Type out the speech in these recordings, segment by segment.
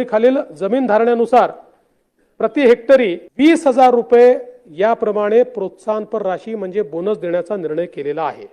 खालील जमीन धारण्यानुसार प्रति हेक्टरी 20,000 रुपये याप्रमाणे प्रोत्साहनपर राशी म्हणजे बोनस देण्याचा निर्णय केलेला आहे।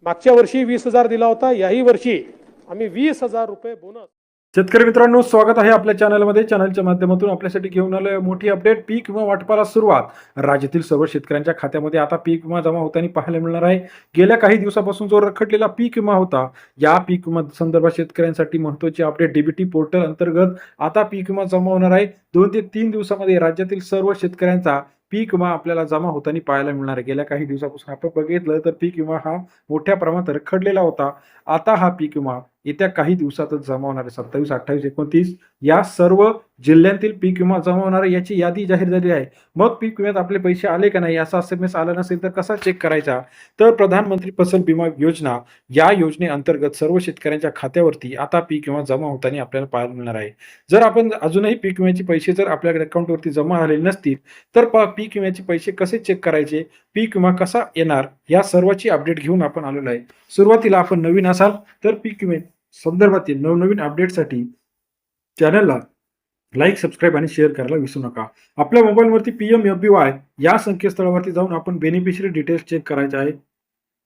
मागच्या वर्षी 20,000 दिला होता, याही वर्षी आम्ही 20,000 रुपये बोनस। शेतकरी मित्रांनो, स्वागत आहे आपल्या चॅनलमध्ये। चॅनलच्या माध्यमातून आपल्यासाठी घेऊन आलोय मोठी अपडेट। पीक विमा वाटपाला सुरुवात। राज्यातील सर्व शेतकऱ्यांच्या खात्यामध्ये आता पीक विमा जमा होताना पाहायला मिळणार आहे। गेल्या काही दिवसापासून जो रखडलेला पीक विमा होता, या पीक विमा संदर्भात शेतकऱ्यांसाठी महत्त्वाची अपडेट। डीबीटी पोर्टल अंतर्गत आता पीक विमा जमा होणार आहे। 2 ते 3 दिवसामध्ये राज्यातील सर्व शेतकऱ्यांचा पीक विमा आपल्याला जमा होताना पाहायला मिळणार आहे। गेल्या काही दिवसापासून आपण बघितलं तर पीक विमा हा मोठ्या प्रमाणात रखडलेला होता। आता हा पीक विमा येत्या काही दिवसातच जमा होणार आहे। 27, 28, 29 या सर्व जिल्ह्यांतील पीक विमा जमा होणार आहे, याची यादी जाहीर झाली आहे। मग पीक विम्यात आपले पैसे आले का नाही, असा SMS आला नसेल तर कसा चेक करायचा? तर प्रधानमंत्री फसल बीमा योजना या योजनेअंतर्गत सर्व शेतकऱ्यांच्या खात्यावरती आता पीक विमा जमा होताना आपल्याला पाहायला मिळणार आहे। जर आपण अजूनही पीक विम्याचे पैसे जर आपल्याकडे अकाउंटवरती जमा झालेले नसतील तर पीक विम्याचे पैसे कसे चेक करायचे, पीक विमा कसा येणार, या सर्वाची अपडेट घेऊन आपण आलेलो आहे। सुरुवातीला आपण नवीन असाल तर पीक विमे संदर्भातील नवनवीन अपडेटसाठी चॅनलला लाईक, सबस्क्राईब आणि शेअर करायला विसरू नका। आपल्या मोबाईलवरती PMFBY या संकेतस्थळावरती जाऊन आपण बेनिफिशरी डिटेल्स चेक करायचे आहे।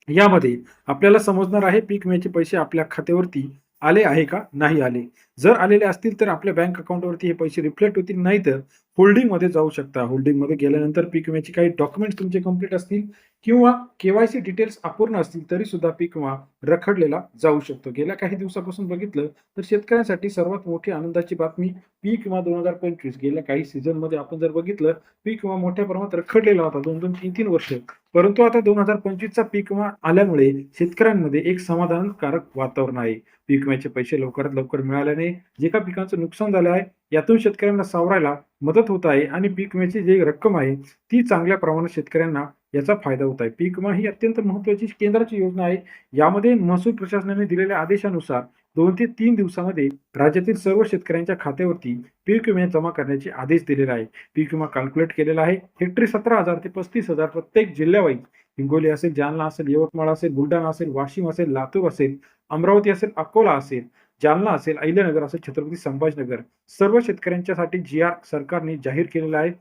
यामध्ये आपल्याला समजणार आहे पीक विम्याचे पैसे आपल्या खात्यावरती आले आहे का नाही आले। जर आलेले असतील तर आपल्या बँक अकाउंटवरती हे पैसे रिफ्लेक्ट होतील, नाही तर होल्डिंग मध्ये जाऊ शकता। होल्डिंग मध्ये गेल्यानंतर पीक विम्याचे काही डॉक्युमेंट्स तुमचे कंप्लीट असतील किंवा KYC डिटेल्स अपूर्ण असतील तरी सुद्धा पीक विमा रखडलेला जाऊ शकतो। गेल्या काही दिवसापासून बघितलं तर शेतकऱ्यांसाठी सर्वात मोठी आनंदाची बातमी पीक विमा 2025। गेल्या काही सीझन मध्ये आपण जर बघितलं पीक विमा मोठ्या प्रमाणात रखडलेला होता 2-2, 3-3 वर्ष, परंतु आता 2025 चा पीक विमा आल्यामुळे शेतकऱ्यांमध्ये एक समाधानकारक वातावरण आहे। पीक विम्याचे पैसे लवकरात लवकर मिळाल्याने जे काही पिकांचं नुकसान झालं आहे यातून शेतकऱ्यांना सावरायला मदत होत आहे आणि पीक विम्याची जी रक्कम आहे ती चांगल्या प्रमाणात शेतकऱ्यांना याचा फायदा होत आहे। पीक विमा ही अत्यंत महत्त्वाची केंद्राची योजना आहे। यामध्ये महसूल प्रशासनाने दिलेल्या आदेशानुसार 2 ते 3 दिवसामध्ये राज्यातील सर्व शेतकऱ्यांच्या खात्यावरती पीक विमा जमा करण्याचे आदेश दिलेले आहे। पीक विमा कॅल्क्युलेट केलेला आहे। हेक्टरी 17,000 ते 35,000 प्रत्येक जिल्ह्यावाईज, हिंगोली असेल, जालना असेल, यवतमाळ असेल, बुलढाणा असेल, वाशिम असेल, लातूर असेल, अमरावती असेल, अकोला असेल, जालना असेल, अहिल्यानगर असेल, छत्रपती संभाजीनगर, सर्व शेतकऱ्यांच्यासाठी GR सरकारने जाहीर केलेला आहे।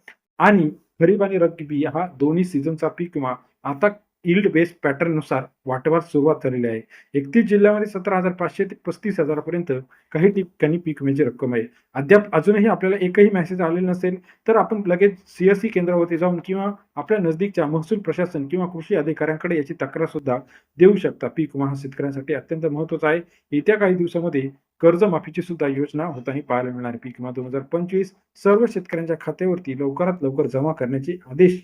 आणि खरीप आणि रब्बी हा दोन्ही सीझनचा पीक विमा आता यील्ड बेस्ड पॅटर्न नुसार वाटपास सुरुवात झालेली आहे। 31 जिल्ह्यामध्ये 17,500 ते 35,000 पर्यंत काही ठिकाणी पीक विम्याची रक्कम आहे। अद्याप अजूनही आपल्याला एकही मेसेज आलेला नसेल तर आपण लगेच CSC केंद्रावरती जाऊन किंवा आपल्या नजदीकच्या महसूल प्रशासन किंवा कृषी अधिकाऱ्यांकडे याची तक्रार सुद्धा देऊ शकता। पीक विमा हा शेतकऱ्यांसाठी अत्यंत महत्त्वाचा आहे। येत्या काही दिवसामध्ये कर्जमाफीची सुद्धा योजना होताना पाहायला मिळणार आहे। पीक विमा 2025 सर्व शेतकऱ्यांच्या खात्यावरती लवकरात लवकर जमा करण्याचे आदेश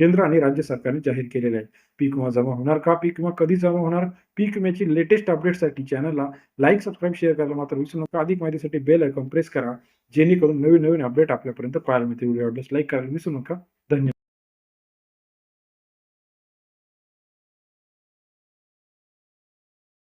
केंद्र आणि राज्य सरकारने जाहीर केलेले आहे। पीक विमा जमा होणार का, पीक विमा कधी जमा होणार, पीक विम्याची लेटेस्ट अपडेटसाठी चॅनलला लाईक, सबस्क्राईब, शेअर करायला मात्र विसरू नका। अधिक माहितीसाठी बेल आयकॉन प्रेस करा, जेणेकरून नवीन अपडेट आपल्यापर्यंत पाहायला मिळतील। व्हिडिओ लाईक करायला विसरू नका।